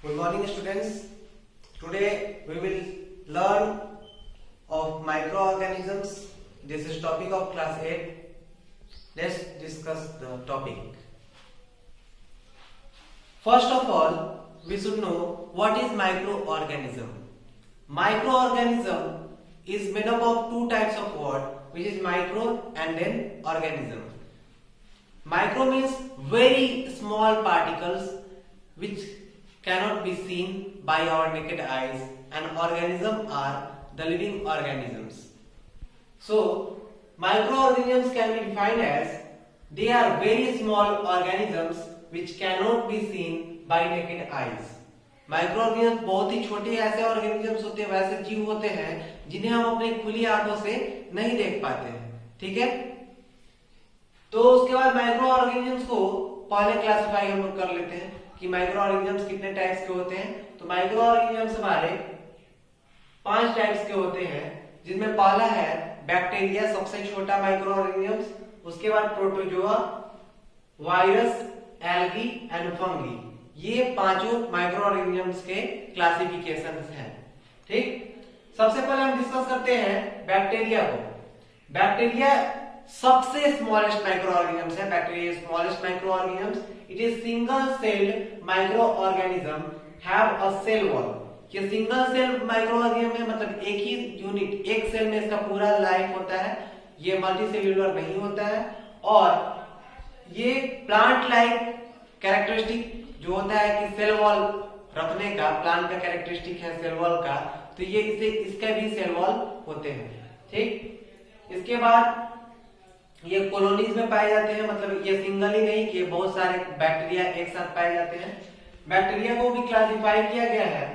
Good morning, students. Today we will learn of microorganisms. This is topic of class 8. Let's discuss the topic. First of all, we should know what is microorganism. Microorganism is made up of two types of word, which is micro and then organism. Micro means very small particles which cannot be seen by our naked eyes, and organisms are the living organisms. So microorganisms can be defined as they are very small organisms which cannot be seen by naked eyes. Microorganism बहुत ही छोटे ऐसे organisms होते हैं, वैसे जीव होते हैं जिन्हें हम अपनी खुली आंखों से नहीं देख पाते हैं. ठीक है, तो उसके बाद माइक्रो ऑर्गेनिजम्स को पहले क्लासिफाई हम लोग कर लेते हैं कि माइक्रो ऑर्गेनिजम्स कितने टाइप्स के होते हैं. तो माइक्रो ऑर्गेनिजम्स हमारे 5 टाइप्स के होते हैं, जिनमें पहला है बैक्टीरिया, सबसे छोटा माइक्रो ऑर्गेनिजम्स. उसके बाद protozoa, virus, algae and fungi. ये पांचों माइक्रो ऑर्गेनिजम्स के क्लासिफिकेशंस हैं. ठीक, सबसे पहले हम डिस्कस करते हैं बैक्टीरिया को. बैक्टीरिया सबसे स्मॉलेस्ट माइक्रो ऑर्गेनिजम्स है. Bacteria smallest micro organisms. It is single celled micro organism have a cell wall. ये सिंगल सेल माइक्रो ऑर्गेनिज्म है, मतलब एक ही यूनिट, एक सेल में इसका पूरा लाइफ होता है. ये मल्टी सेल्यूलर नहीं होता है. और ये प्लांट लाइक कैरेक्टरिस्टिक जो होता है कि सेल वॉल रखने का, प्लांट का कैरेक्टरिस्टिक है सेल वॉल का, तो ये इसके भी सेल वॉल होते हैं. ठीक, इसके बाद ये कॉलोनीज में पाए जाते हैं, मतलब ये सिंगल ही नहीं कि बहुत सारे बैक्टीरिया एक साथ पाए जाते हैं. बैक्टीरिया को भी क्लासिफाई किया गया है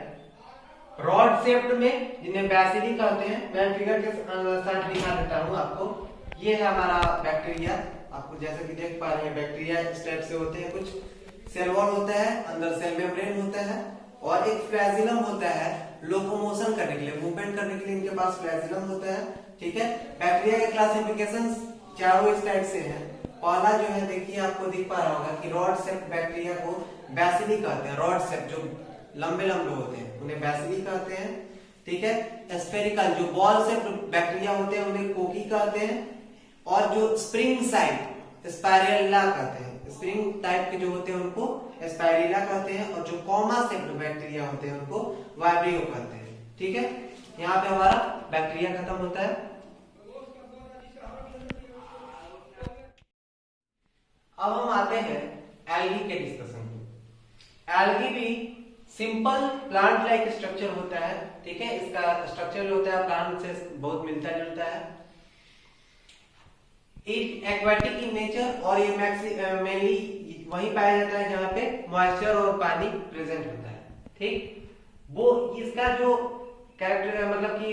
रॉड शेप्ड में, जिन्हें बैसिली कहते हैं. मैं फिगर के साथ दिखा देता हूं आपको. ये है हमारा बैक्टीरिया. आपको जैसे कि देख पा रहे हैं बैक्टीरिया इस टाइप से होते हैं. कुछ सेल वॉल होता है, अंदर सेल मेम्ब्रेन होता है, और एक फ्लैजिलम होता है लोकोमोशन करने के लिए, मूवमेंट करने के लिए इनके पास फ्लैजिलम होता है. ठीक है, बैक्टीरिया के क्लासिफिकेशंस चारों इस टाइप से हैं. पहला जो है देखिए, आपको दिख पा रहा होगा कि रॉड शेप बैक्टीरिया को बैसिली कहते हैं. रॉड शेप जो लंबे लंबे होते हैं उन्हें बैसिली कहते हैं. ठीक है, स्फेरिकल जो बॉल शेप बैक्टीरिया होते हैं उन्हें कोकी कहते हैं. और जो स्प्रिंग साइड स्पाइरेला कहते हैं. स्प्रिंग टाइप के जो होते हैं उनको स्पाइरेला कहते हैं. और जो कॉमा शेप्ड बैक्टीरिया होते हैं उनको वाइब्रियो कहते हैं. ठीक है, यहाँ पे हमारा बैक्टीरिया खत्म होता है. अब हम आते हैं एल्गी के डिस्कशन को. एल्गी भी सिंपल प्लांट लाइक स्ट्रक्चर होता है. ठीक है, इसका स्ट्रक्चर जो होता है प्लांट से बहुत मिलता जुलता है. इट एक्वाटिक इन नेचर, और ये मेनली वहीं पाया जाता है जहां पे मॉइस्चर और पानी प्रेजेंट होता है. ठीक, वो इसका जो कैरेक्टर मतलब कि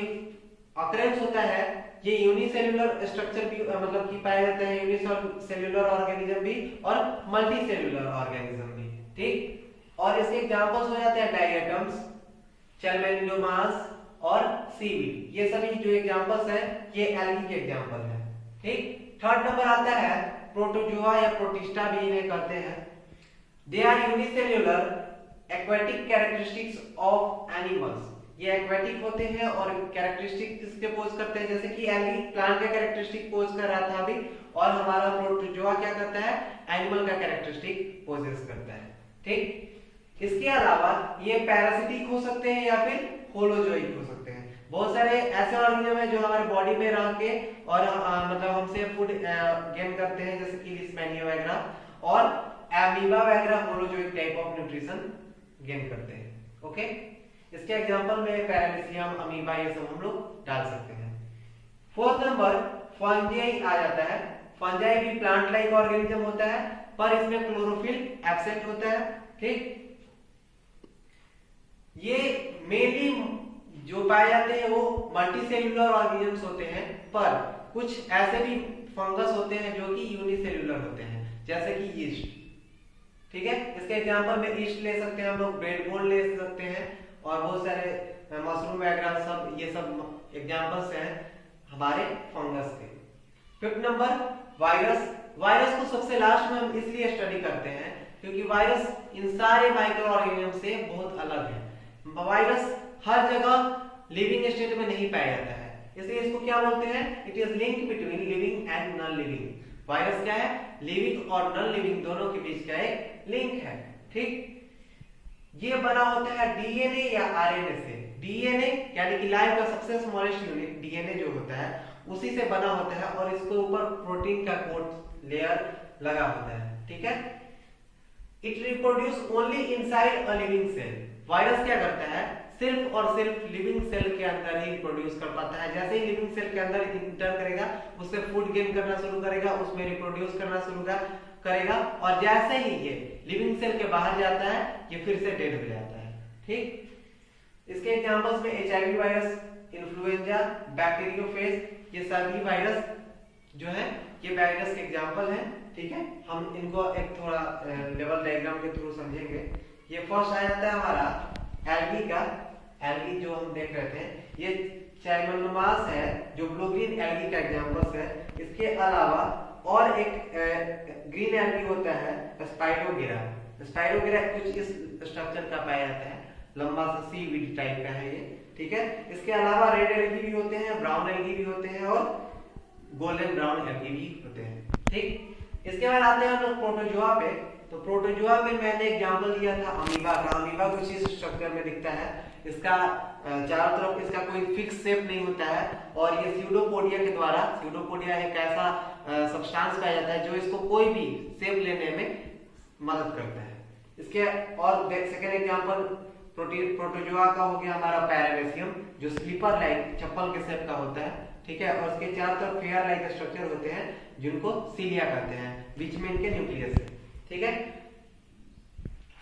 अकरेंस होता है, ये यूनिसेल्युलर स्ट्रक्चर भी मतलब कि पाया जाता है. यूनिसेल्युलर ऑर्गेनिज्म भी और मल्टी सेल्युलर ऑर्गेनिज्म भी. ठीक, और इसके एग्जांपल्स हो जाते हैं डायटम्स, चेलमेंडोमास और सीवीड. ये सभी जो एग्जांपल्स हैं ये एल्गी के एग्जांपल हैं. ठीक, थर्ड नंबर आता है प्रोटोजोआ या प्रोटिस्टा भी इन्हें कहते हैं. They are unicellular aquatic characteristics of animals. ये एक्वाटिक होते हैं और कैरेक्टरिस्टिक किसके पोज करते हैं, जैसे कि एल्गी प्लांट का कैरेक्टरिस्टिक पोज कर रहा था अभी, और हमारा प्रोटोजोआ क्या करता है, एनिमल का कैरेक्टरिस्टिक पोजेस करता है. ठीक, इसके अलावा ये पैरासिटिक हो सकते हैं या फिर होलोजोइक हो सकते हैं. बहुत सारे ऐसे ऑर्गेनिज्म हैं जो हमारे बॉडी में रह के और मतलब हमसे फूड गेन करते हैं, जैसे कि लिस्मेनिया वगैरह, और एमीबा वगैरह holozoic type of nutrition gain करते हैं. ओके, इसके एग्जांपल में पैरामीशियम, अमीबा, ये सब हम लोग डाल सकते हैं. फोर्थ नंबर फंजाई आ जाता है. फंजाई भी प्लांट लाइक ऑर्गेनिज्म होता है, पर इसमें क्लोरोफिल एब्सेंट होता है. ठीक, ये मेनली जो पाए जाते हैं वो मल्टी सेल्यूलर ऑर्गेनिजम्स होते हैं, पर कुछ ऐसे भी फंगस होते हैं जो कि यूनिसेल्यूलर होते हैं, जैसे कि यीस्ट. ठीक है, इसके एग्जांपल में यीस्ट ले सकते हैं हम लोग, ब्रेड बोर्ड ले सकते हैं, और बहुत सारे मशरूम वगैरह सब, ये सब एग्जांपल्स हैं हमारे फंगस के. Fifth number virus. वायरस को सबसे लास्ट में हम इसलिए स्टडी करते हैं क्योंकि वायरस इन सारे माइक्रो ऑर्गेनिज्म से बहुत अलग है। वायरस हर जगह लिविंग स्टेट में नहीं पाया जाता है, इसलिए इसको क्या बोलते हैं, it is link between living and non living. Virus क्या है, लिविंग और नॉन लिविंग दोनों के बीच का एक लिंक है। ठीक, ये बना होता है डीएनए या आरएनए से। डीएनए यानी कि लाइफ का सबसे स्मॉलेस्ट यूनिट डीएनए जो होता है उसी से बना होता है और इसके ऊपर प्रोटीन का कोट लेयर लगा होता है। ठीक है, it reproduce only inside a living cell. Virus क्या करता है, सिर्फ और सिर्फ लिविंग सेल के अंदर ही प्रोड्यूस कर पाता है। जैसे ही लिविंग सेल के अंदर इंटर करेगा उससे फूड गेन करना शुरू करेगा, उसमें रिप्रोड्यूस करना शुरू करेगा, और जैसे ही ये लिविंग सेल के बाहर जाता है ये फिर से डेड हो जाता है। ठीक, इसके एग्जांपल्स में एचआईवी वायरस, इन्फ्लुएंजा, बैक्टीरियोफेज, ये सभी वायरस जो है ये वायरस के एग्जांपल हैं। ठीक है, हम इनको एक थोड़ा लेवल डायग्राम के थ्रू समझेंगे। ये फर्स्ट आ जाता है हमारा एल्गी का। एल्गी जो हम देख रहे थे ये चाइमोनोमास है जो ब्लू ग्रीन एल्गी का एग्जांपल्स है। इसके अलावा और एक ग्रीन एल्गी होता है स्पाइरोगिरा। स्पाइरोगिरा कुछ इस स्ट्रक्चर का पाया जाता है, लंबा सा सीवीड टाइप का है ये। ठीक है, इसके अलावा रेड एल्गी भी होते हैं, ब्राउन एल्गी भी होते हैं और गोल्डन ब्राउन एल्गी भी होते हैं। ठीक, इसके बाद आते हैं हम लोग प्रोटोजोआ पे। तो प्रोटोजोआ में मैंने एग्जांपल दिया था अमीबा का। अमीबा कुछ इस स्ट्रक्चर में दिखता है, इसका चारों तरफ इसका कोई फिक्स शेप नहीं होता है और ये स्यूडोपोडिया के द्वारा, स्यूडोपोडिया एक ऐसा सब्सटेंस पाया जाता है जो इसको कोई भी शेप लेने में मदद करता है। इसके और सेकंड एग्जांपल प्रोटोजोआ का हो गया हमारा पैरामेसियम जो स्लीपर लाइक चप्पल के शेप का होता है। ठीक है, और इसके चारों तरफ फेयर लाइक स्ट्रक्चर होते हैं जिनको सीलिया कहते हैं, बीच में इनके न्यूक्लियस है। ठीक है,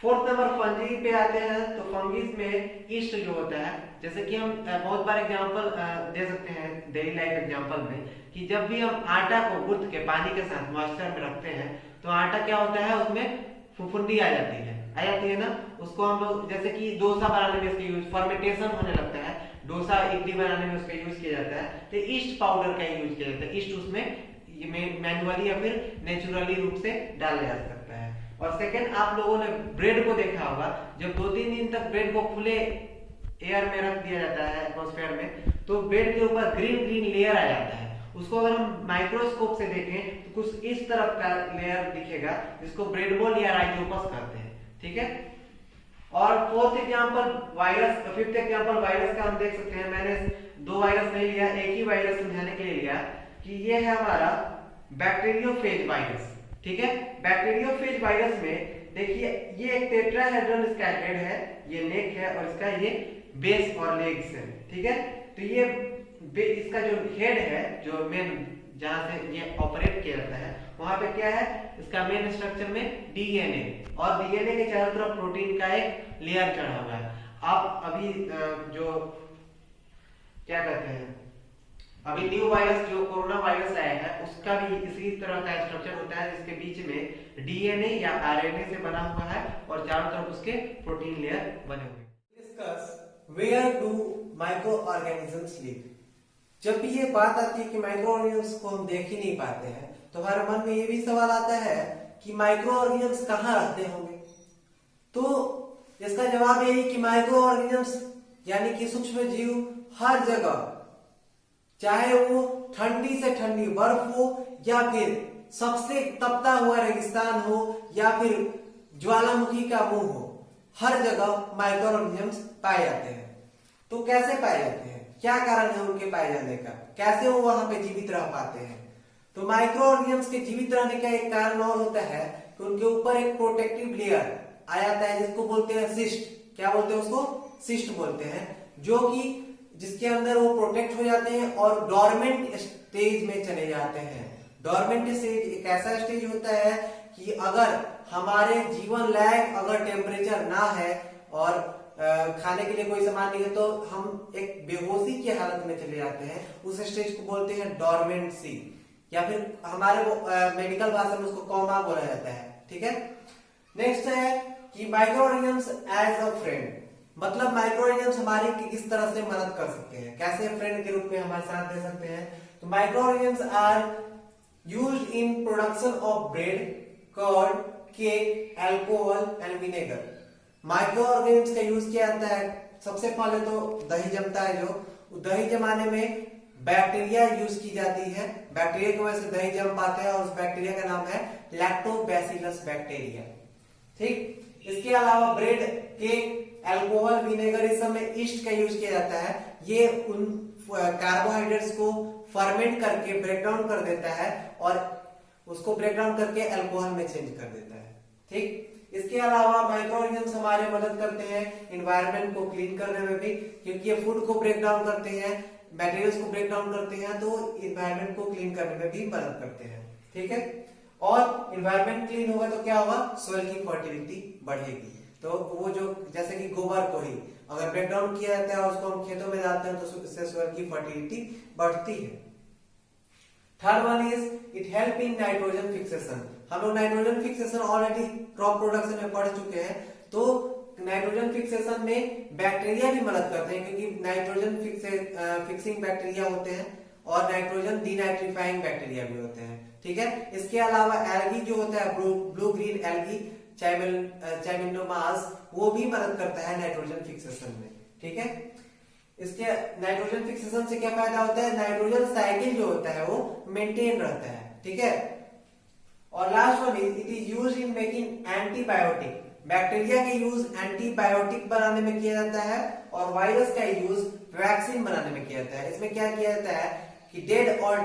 फोर्थ नंबर फंगी पे आते हैं। तो फंगीज में ईस्ट जो होता है, जैसे कि हम बहुत बार एग्जांपल दे सकते हैं डेली लाइफ एग्जांपल में कि जब भी हम आटा को गूंथ के पानी के साथ मॉइस्चर में रखते हैं तो आटा क्या होता है, उसमें फुफुंदी आ जाती है ना। उसको हम लोग जैसे कि डोसा बनाने में इसका यूज, फर्मेंटेशन होने लगता है, डोसा इडली बनाने में उसका यूज किया जाता है। तो ईस्ट पाउडर का यूज किया जाता है। ईस्ट उसमें मैन्युअली या फिर नेचुरली रूप से डाला जा सकता है। और सेकंड, आप लोगों ने ब्रेड को देखा होगा, जब 2-3 दिन तक ब्रेड को खुले एयर में रख दिया जाता है एटमॉस्फेयर में, तो ब्रेड के ऊपर ग्रीन ग्रीन लेयर आ जाता है। उसको अगर हम माइक्रोस्कोप से देखें तो कुछ इस तरह का लेयर दिखेगा जिसको ब्रेड बॉल या राइजोपस कहते हैं। ठीक है, और fourth example virus, fifth example virus का हम देख सकते हैं। मैंने 2 वायरस नहीं लिया, एक ही वायरस समझाने के लिए लिया कि ये है हमारा बैक्टीरियोफेज वायरस। ठीक है, बैक्टीरियोफेज वायरस में देखिए ये एक टेट्राहेड्रल इसका हेड है, ये नेक है और इसका ये बेस और लेग्स है। ठीक है, तो ये इसका जो हेड है, जो मेन जहां से ये ऑपरेट किया जाता है, वहां पे क्या है, इसका मेन स्ट्रक्चर में डीएनए, और डीएनए के चारों तरफ प्रोटीन का एक लेयर चढ़ा हुआ है। आप अभी जो क्या कहते हैं, अभी न्यू वायरस जो कोरोना वायरस आया है उसका भी इसी तरह का स्ट्रक्चर होता है जिसके बीच में डीएनए या आरएनए से बना हुआ है और चारों तरफ उसके प्रोटीन लेयर बने हुए हैं। Discuss where do micro organisms live. जब भी ये बात आती है कि माइक्रो ऑर्गेनिजम्स को हम देख ही नहीं पाते हैं तो हमारे मन में ये भी सवाल आता है कि माइक्रो ऑर्गेनिजम्स कहाँ रहते होंगे। तो इसका जवाब यही कि माइक्रो ऑर्गेनिजम्स यानी कि सूक्ष्म जीव हर जगह, चाहे वो ठंडी से ठंडी बर्फ हो या फिर सबसे तपता हुआ रेगिस्तान हो या फिर ज्वालामुखी का मुंह हो, हर जगह माइक्रो ऑर्गेनिजम्स पाए जाते हैं। तो कैसे पाए जाते हैं, क्या कारण है उनके पाए जाने का, कैसे वो वहां पे जीवित रह पाते हैं। तो माइक्रो ऑर्गेनिजम्स के जीवित रहने का एक कारण और होता है कि उनके ऊपर एक प्रोटेक्टिव लेयर आ जाता है जिसको बोलते हैं सिस्ट। क्या बोलते हैं उसको, सिस्ट बोलते हैं, जो कि जिसके अंदर वो प्रोटेक्ट हो जाते हैं और डोरमेंट स्टेज में चले जाते हैं। डोरमेंट स्टेज एक ऐसा स्टेज होता है कि अगर हमारे जीवन लायक अगर टेम्परेचर ना है और खाने के लिए कोई सामान नहीं है तो हम एक बेहोशी की हालत में चले जाते हैं। उस स्टेज को बोलते हैं डोरमेंसी, या फिर हमारे मेडिकल भाषा में उसको कोमा बोला जाता है। ठीक है, नेक्स्ट है कि micro organisms as a friend, मतलब माइक्रो ऑर्गेनिजम्स हमारी किस तरह से मदद कर सकते हैं, कैसे फ्रेंड के रूप में हमारे साथ दे सकते हैं। तो micro organisms are used in production of bread, curd, cake, alcohol and vinegar. Micro organism का यूज किया जाता है। सबसे पहले तो दही जमता है, जो दही जमाने में बैक्टीरिया यूज की जाती है। बैक्टीरिया की वजह से दही जम पाते हैं और उस बैक्टीरिया का नाम है लैक्टोबैसिलस बैक्टीरिया। ठीक, इसके अलावा ब्रेड, केक, अल्कोहल, विनेगर, इस सब में ईस्ट का यूज किया जाता है। ये उन कार्बोहाइड्रेट्स को फर्मेंट करके ब्रेक डाउन कर देता है और उसको ब्रेक डाउन करके अल्कोहल में चेंज कर देता है। ठीक, इसके अलावा माइक्रो ऑर्गेनिज्म हमारे मदद करते हैं इन्वायरमेंट को क्लीन करने में भी, क्योंकि ये फूड को ब्रेक डाउन करते हैं, मटेरियल्स को ब्रेक डाउन करते हैं, तो इन्वायरमेंट को क्लीन करने में भी मदद करते हैं। ठीक है, और इन्वायरमेंट क्लीन होगा तो क्या होगा, सोइल की फर्टिलिटी बढ़ेगी। तो वो जो जैसे कि गोबर को ही अगर ब्रेक डाउन किया जाता है और उसको हम खेतों में डालते हैं तो इससे सोइल की फर्टिलिटी बढ़ती है। Third one is it help in nitrogen fixation. हम लोग nitrogen fixation already crop production में पढ़ चुके हैं। तो नाइट्रोजन फिक्सेशन में बैक्टीरिया भी मदद करते हैं, क्योंकि नाइट्रोजन फिक्सिंग बैक्टीरिया होते हैं और नाइट्रोजन डीनाइट्रीफाइंग बैक्टीरिया भी होते हैं। ठीक है, इसके अलावा एल्गी जो होता है, ब्लू ग्रीन एल्गी, चाइमेनोमास, वो भी मदद करता है नाइट्रोजन फिक्सेशन में। ठीक है, इसके नाइट्रोजन फिक्सेशन से क्या फायदा होता है, नाइट्रोजन साइकिल जो होता है वो मेंटेन रहता है। ठीक है, और last one is it is used in making antibiotic. Bacteria का यूज एंटीबायोटिक बनाने में किया जाता है और वायरस का यूज वैक्सीन बनाने में किया जाता है। इसमें क्या किया जाता है कि डेड और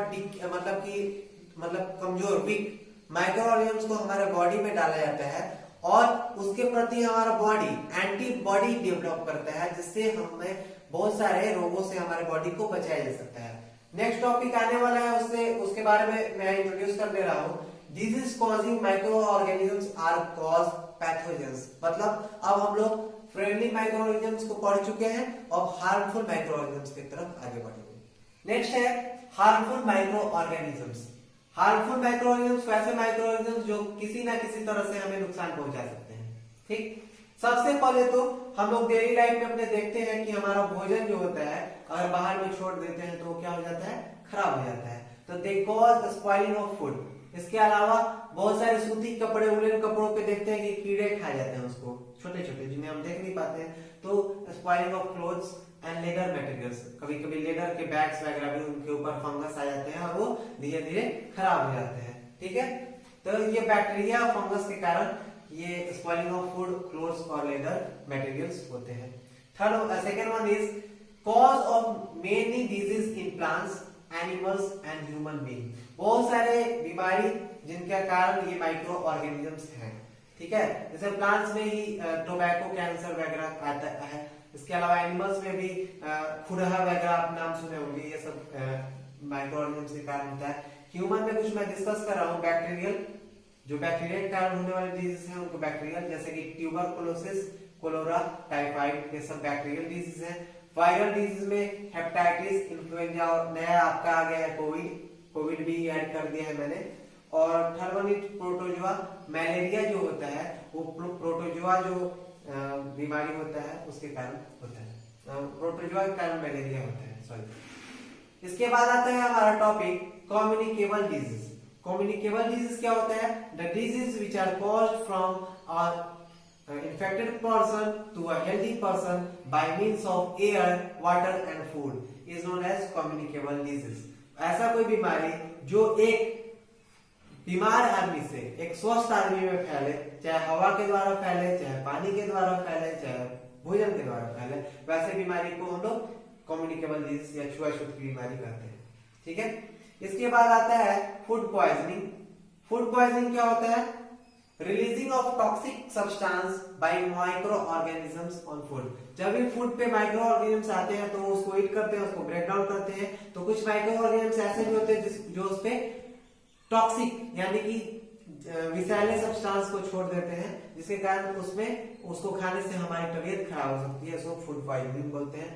मतलब कमजोर, वीक माइक्रो ऑर्गेनिज्म को हमारे बॉडी में डाला जाता है और उसके प्रति हमारा बॉडी एंटीबॉडी डेवलप करता है, जिससे हमें बहुत सारे रोगों से हमारे बॉडी को बचाया जा सकता है। नेक्स्ट टॉपिक आने वाला है, उसके बारे में मैं इंट्रोड्यूस कर दे रहा हूँ। Disease causing micro organisms are cause pathogens. मतलब अब हम लोग फ्रेंडली माइक्रो ऑर्गेनिजम्स को पढ़ चुके हैं और हार्मफुल माइक्रो ऑर्गेनिजम्स की तरफ आगे बढ़ेंगे। नेक्स्ट है harmful micro organisms. Harmful micro organisms वैसे माइक्रो ऑर्गेनिजम्स जो किसी ना किसी तरह से हमें नुकसान पहुंचा सकते हैं। ठीक, सबसे पहले तो हम लोग डेली लाइफ में अपने देखते हैं कि हमारा भोजन जो होता है अगर बाहर में छोड़ देते हैं तो क्या हो जाता है, खराब हो जाता है। तो they cause spoiling of food. इसके अलावा बहुत सारे सूती कपड़े, उलन कपड़ों पे देखते हैं कि कीड़े खा जाते हैं उसको, छोटे छोटे, जिन्हें हम देख नहीं पाते हैं। तो spoiling of clothes and leather materials, कभी कभी लेदर के बैग्स वगैरह भी उनके ऊपर फंगस आ जाते हैं और वो धीरे धीरे खराब हो जाते हैं। ठीक है, तो ये बैक्टीरिया फंगस के कारण ये स्पॉइलिंग ऑफ फूड, क्लोथ्स और लेदर मटेरियल्स होते हैं। Second one is cause of many disease in plants, animals and human being. बहुत सारे बीमारी जिनके कारण ये माइक्रो ऑर्गेनिजम्स हैं। ठीक है, जैसे प्लांट्स में ही टोबैको कैंसर वगैरह आता है। इसके अलावा एनिमल्स में भी खुरहा वगैरह आप नाम सुने होंगे, ये सब माइक्रो ऑर्गेनिजम्स के कारण होता है। ह्यूमन में कुछ मैं डिस्कस कर रहा हूँ, बैक्टीरियल, जो बैक्टीरिया के कारण होने वाले डिजीज हैं उनको बैक्टीरियल, जैसे कि ट्यूबरकुलोसिस, कोलोरा, टाइफाइड, ये सब बैक्टीरियल डिजीज हैं। वायरल डिजीज में हेपेटाइटिस, इन्फ्लुएंजा और नया आपका आ गया है कोविड भी ऐड कर दिया है मैंने। और third one is protozoa. Malaria जो होता है वो प्रोटोजोआ जो बीमारी होता है उसके कारण होता है, प्रोटोजोआ के कारण मलेरिया होता है, सॉरी। इसके बाद आता है हमारा topic communicable disease. Communicable disease क्या होता है, the disease which are caused from infected person to a healthy person by means of air, water and food is known as communicable disease। ऐसा कोई बीमारी जो एक बीमार आदमी से एक स्वस्थ आदमी में फैले, चाहे हवा के द्वारा फैले, चाहे पानी के द्वारा फैले, चाहे भोजन के द्वारा फैले, वैसे बीमारी को हम लोग कम्युनिकेबल डिजीज या छुआछूत की बीमारी कहते हैं। ठीक है, इसके बाद आता है फूड पॉइजनिंग। फूड पॉइजनिंग क्या होता है, releasing of toxic substance by micro organisms on food. जब भी फूड पे माइक्रो ऑर्गेनिजम्स आते हैं तो वो उसको ईट करते हैं, उसको ब्रेक डाउन करते हैं। तो कुछ माइक्रो ऑर्गेनिजम्स ऐसे भी होते हैं जो उस पे टॉक्सिक यानी कि विषैले सब्सटेंस को छोड़ देते हैं, जिसके कारण उसमें उसको खाने से हमारी तबीयत खराब हो सकती है, इसको फूड पॉइजनिंग बोलते हैं।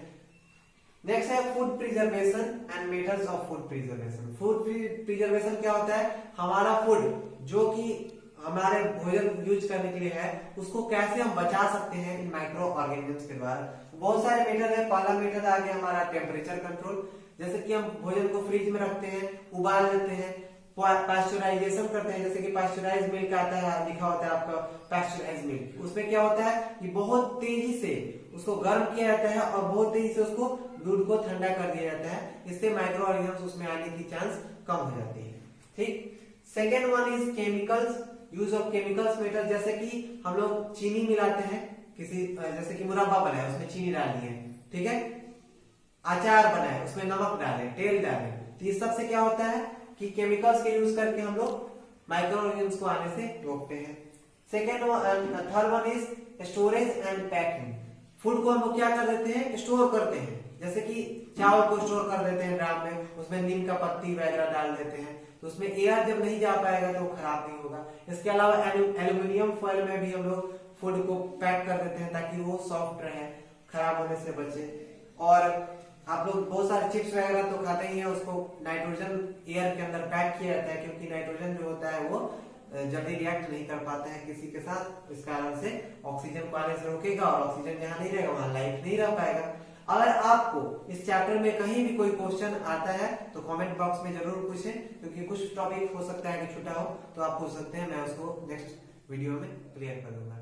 नेक्स्ट है food preservation and methods of food preservation. Food preservation क्या होता है, हमारा फूड जो कि हमारे भोजन यूज करने के लिए है उसको कैसे हम बचा सकते हैं इन माइक्रो ऑर्गेनिजम्स के द्वारा। बहुत सारे मेथड है। पहला मेथड आ गया हमारा टेम्परेचर कंट्रोल, जैसे कि हम भोजन को फ्रिज में रखते हैं, उबाल लेते हैं, पास्चराइजेशन करते हैं, जैसे कि पास्चराइज मिल्क आता है, लिखा होता है आपका पास्चराइज मिल्क, उसमें क्या होता है कि बहुत तेजी से उसको गर्म किया जाता है और बहुत तेजी से उसको दूध को ठंडा कर दिया जाता है, इससे माइक्रो ऑर्गेनिजम्स उसमें आने की चांस कम हो जाती है। ठीक, second one is chemicals, use of chemicals matter, जैसे कि हम लोग चीनी मिलाते हैं किसी, जैसे कि मुरब्बा बनाया उसमें चीनी डालनी है, ठीक है, अचार बनाए उसमें नमक डालें, तेल डालें, तो ये सबसे क्या होता है कि केमिकल्स के यूज करके हम लोग माइक्रो ऑर्गेनिजम्स को आने से रोकते हैं। Second third one is storage and packing, food को हम लोग क्या कर देते हैं, स्टोर करते हैं, जैसे कि चावल को स्टोर कर देते हैं ड्राम में, उसमें नीम का पत्ती वगैरह डाल देते हैं, तो उसमें एयर जब नहीं जा पाएगा तो खराब नहीं होगा। इसके अलावा एल्यूमिनियम फॉइल में भी हम लोग फूड को पैक कर देते हैं ताकि वो सॉफ्ट रहे, खराब होने से बचे। और आप लोग बहुत सारे चिप्स वगैरह तो खाते ही हैं, उसको नाइट्रोजन एयर के अंदर पैक किया जाता है, क्योंकि नाइट्रोजन जो होता है वो जल्दी रिएक्ट नहीं कर पाता है किसी के साथ, इस कारण से ऑक्सीजन को आने से रोकेगा, और ऑक्सीजन जहां नहीं रहेगा वहां लाइफ नहीं रह पाएगा। अगर आपको इस चैप्टर में कहीं भी कोई क्वेश्चन आता है तो कमेंट बॉक्स में जरूर पूछें, क्योंकि कुछ टॉपिक हो सकता है कि छूटा हो तो आप पूछ सकते हैं, मैं उसको नेक्स्ट वीडियो में क्लियर कर दूंगा।